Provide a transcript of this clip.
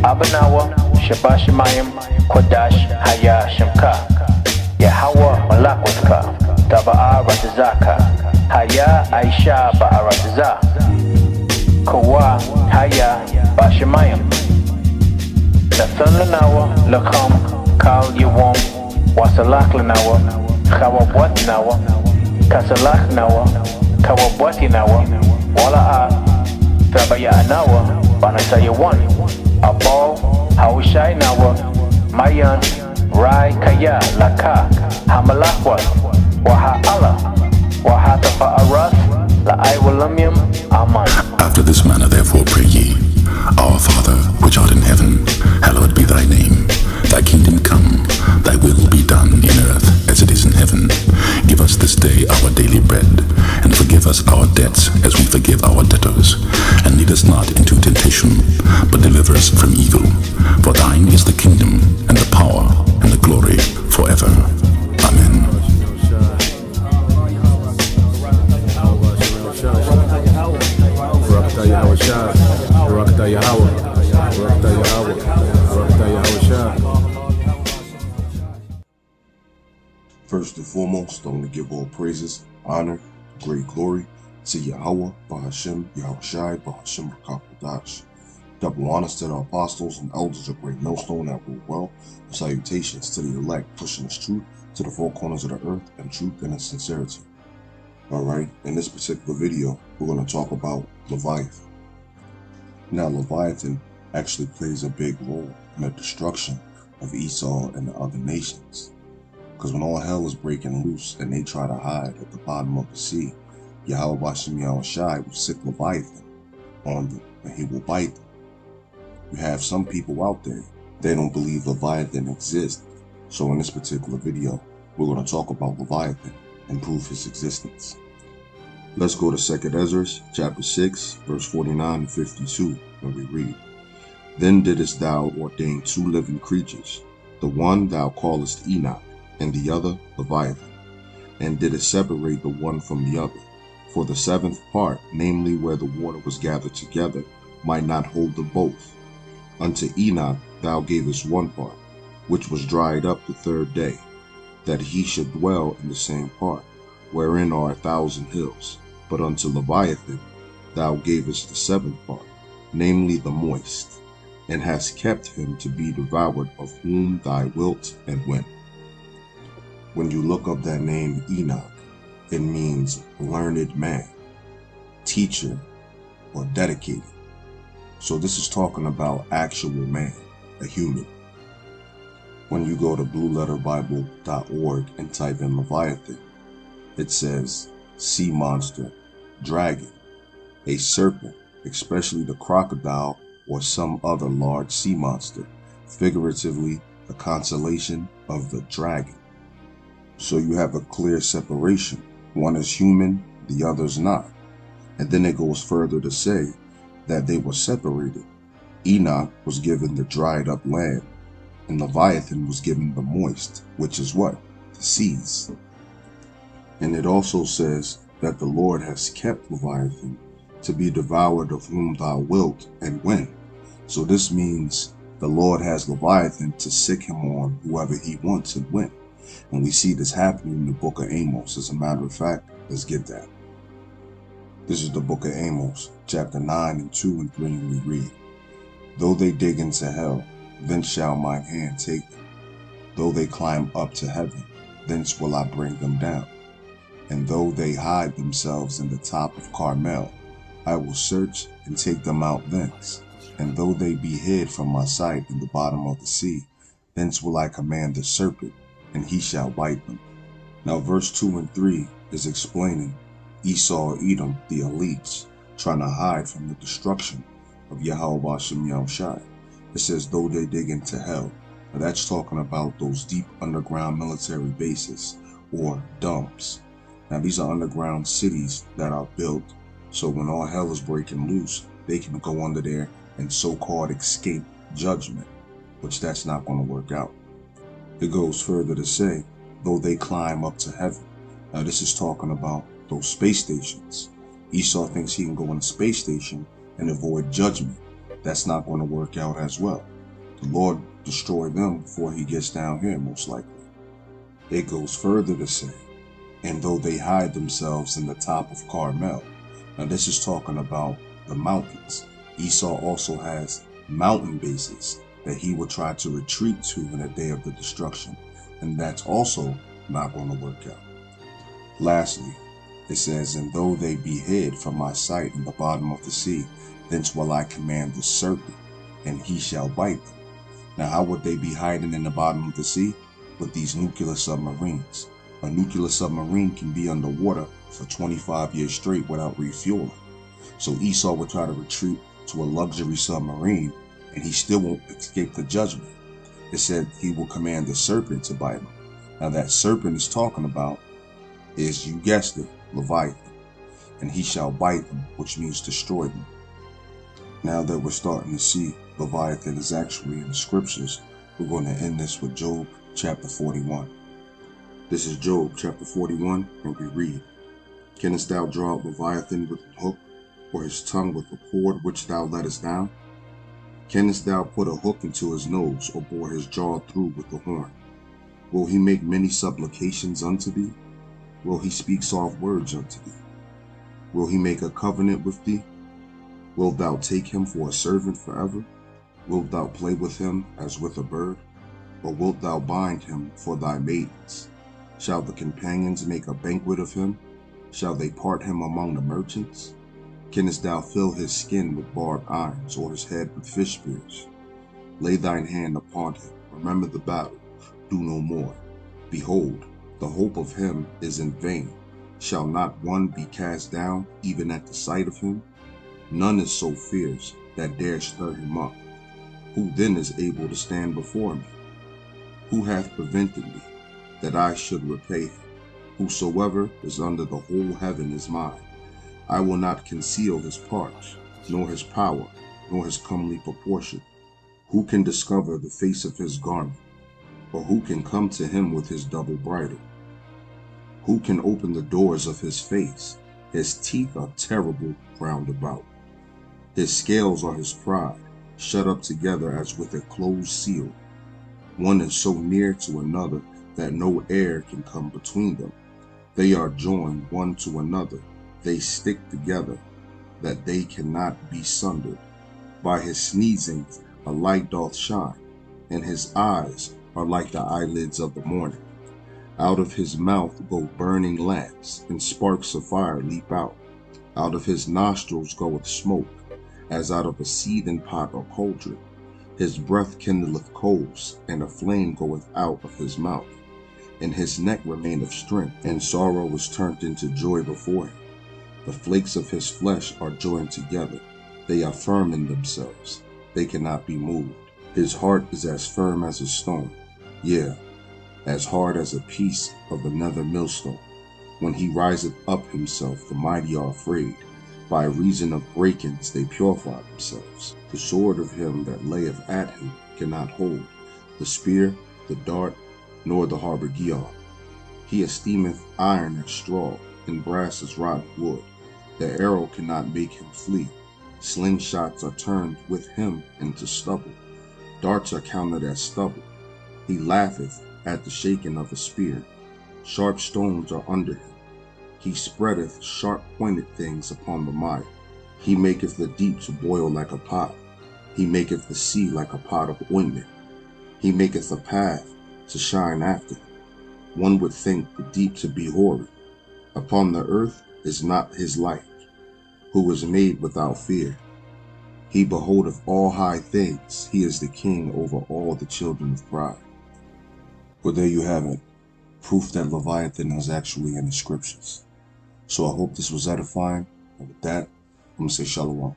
Abanawa, Shabashimayim, Kodash, Haya, Shemka, Yahawa, Malakwatka, Taba'a Ratazaka, Haya, Aisha, Ba'arataza, Kawa, Haya, Bashimayim, Nathan Lanawa, Lakam, Kal Yawam, Wasalak Lanawa, Kawabwat Nawa, Kasalak Nawa, Kawabwati Nawa, Wala'a, Tabaya Nawa, Banasaya 1. Abo, Haushai Nawa, Mayan, Rai Kaya, Laka, Hamalakwa, Waha Allah, Waha Tafa'aras, La'aiwalamium, Aman. After this manner therefore pray ye, Our Father, which art in heaven, hallowed be thy name. Thy kingdom come, thy will be done in earth as it is in heaven. Give us this day our daily bread, and forgive us our debts as we forgive our debtors. And lead us not into temptation, but deliver us from evil. For thine is the kingdom, and the power, and the glory, forever. Amen. First and foremost, I want to give all praises, honor, great glory to Yahweh, Bahashem, Yahushai, Bahashem, Rakapadash. Double honors to the apostles and elders of Great Millstone that rule well. Salutations to the elect, pushing this truth to the four corners of the earth and truth and its sincerity. Alright, in this particular video, we're going to talk about Leviathan. Now, Leviathan actually plays a big role in the destruction of Esau and the other nations. Because when all hell is breaking loose and they try to hide at the bottom of the sea, Yahweh Bashem Yahushai will sick Leviathan on them and he will bite them. You have some people out there, they don't believe Leviathan exists. So in this particular video, we're going to talk about Leviathan and prove his existence. Let's go to 2nd Ezra, chapter 6, verse 49 and 52, and we read, Then didst thou ordain 2 living creatures, the one thou callest Enoch, and the other Leviathan, and didst separate the one from the other, for the 7th part, namely where the water was gathered together, might not hold them both. Unto Enoch thou gavest 1 part, which was dried up the 3rd day, that he should dwell in the same part, wherein are 1,000 hills. But unto Leviathan thou gavest the 7th part, namely the moist, and hast kept him to be devoured of whom thou wilt and when. When you look up that name Enoch, it means learned man, teacher, or dedicated. So this is talking about actual man, a human. When you go to blueletterbible.org and type in Leviathan, it says sea monster, dragon, a serpent, especially the crocodile or some other large sea monster, figuratively a constellation of the dragon. So you have a clear separation. One is human, the other is not. And then it goes further to say that they were separated. Enoch was given the dried up land, and Leviathan was given the moist, which is what? The seas. And it also says that the Lord has kept Leviathan to be devoured of whom thou wilt and when. So this means the Lord has Leviathan to sick him on whoever he wants and when. And we see this happening in the book of Amos. As a matter of fact, let's get that. This is the book of Amos, chapter 9 and 2 and 3, and we read, Though they dig into hell, thence shall mine hand take them. Though they climb up to heaven, thence will I bring them down. And though they hide themselves in the top of Carmel, I will search and take them out thence. And though they be hid from my sight in the bottom of the sea, thence will I command the serpent, and he shall bite them. Now verse 2 and 3 is explaining Esau or Edom, the elites, trying to hide from the destruction of Yahweh Bashem Yahushai. It says, though they dig into hell. Now that's talking about those deep underground military bases or dumps. Now these are underground cities that are built so when all hell is breaking loose, they can go under there and so-called escape judgment, which that's not going to work out. It goes further to say, though they climb up to heaven. Now this is talking about those space stations. Esau thinks he can go in a space station and avoid judgment. that's not going to work out as well. The Lord destroy them before he gets down here, most likely. It goes further to say, and though they hide themselves in the top of Carmel. Now this is talking about the mountains. Esau also has mountain bases that he will try to retreat to in the day of the destruction, and that's also not going to work out. Lastly, it says, and though they be hid from my sight in the bottom of the sea, thence will I command the serpent, and he shall bite them. Now how would they be hiding in the bottom of the sea? With these nuclear submarines. A nuclear submarine can be underwater for 25 years straight without refueling. So Esau would try to retreat to a luxury submarine, and he still won't escape the judgment. It said he will command the serpent to bite him. Now that serpent is talking about is, you guessed it, Leviathan. And he shall bite them, which means destroy them. Now that we're starting to see Leviathan is actually in the scriptures, we're going to end this with Job chapter 41. This is Job chapter 41, and we read, Canst thou draw out Leviathan with a hook, or his tongue with a cord which thou lettest down? Canst thou put a hook into his nose, or bore his jaw through with the horn? Will he make many supplications unto thee? Will he speak soft words unto thee? Will he make a covenant with thee? Wilt thou take him for a servant forever? Wilt thou play with him as with a bird? Or wilt thou bind him for thy maidens? Shall the companions make a banquet of him? Shall they part him among the merchants? Canst thou fill his skin with barbed irons, or his head with fish spears? Lay thine hand upon him, remember the battle, do no more. Behold, the hope of him is in vain. Shall not one be cast down, even at the sight of him? None is so fierce that dare stir him up. Who then is able to stand before me? Who hath prevented me, that I should repay him? Whosoever is under the whole heaven is mine. I will not conceal his parts, nor his power, nor his comely proportion. Who can discover the face of his garment? Or who can come to him with his double bridle? Who can open the doors of his face? His teeth are terrible round about. His scales are his pride, shut up together as with a closed seal. One is so near to another that no air can come between them. They are joined one to another. They stick together, that they cannot be sundered. By his sneezing a light doth shine, and his eyes are like the eyelids of the morning. Out of his mouth go burning lamps, and sparks of fire leap out. Out of his nostrils goeth smoke, as out of a seething pot or cauldron. His breath kindleth coals, and a flame goeth out of his mouth. And his neck remaineth strength, and sorrow is turned into joy before him. The flakes of his flesh are joined together. They are firm in themselves. They cannot be moved. His heart is as firm as a stone, yea, as hard as a piece of the nether millstone. When he riseth up himself, the mighty are afraid. By reason of breakings they purify themselves. The sword of him that layeth at him cannot hold, the spear, the dart, nor the habergeon. He esteemeth iron as straw, and brass as rotten wood. The arrow cannot make him flee. Slingshots are turned with him into stubble. Darts are counted as stubble. He laugheth at the shaking of a spear. Sharp stones are under him. He spreadeth sharp-pointed things upon the mire. He maketh the deep to boil like a pot. He maketh the sea like a pot of ointment. He maketh a path to shine after him. One would think the deep to be hoary. Upon the earth is not his like, who is made without fear. He beholdeth all high things. He is the king over all the children of pride. Well, there you have it. Proof that Leviathan is actually in the scriptures. So I hope this was edifying. And with that, I'm going to say shalom.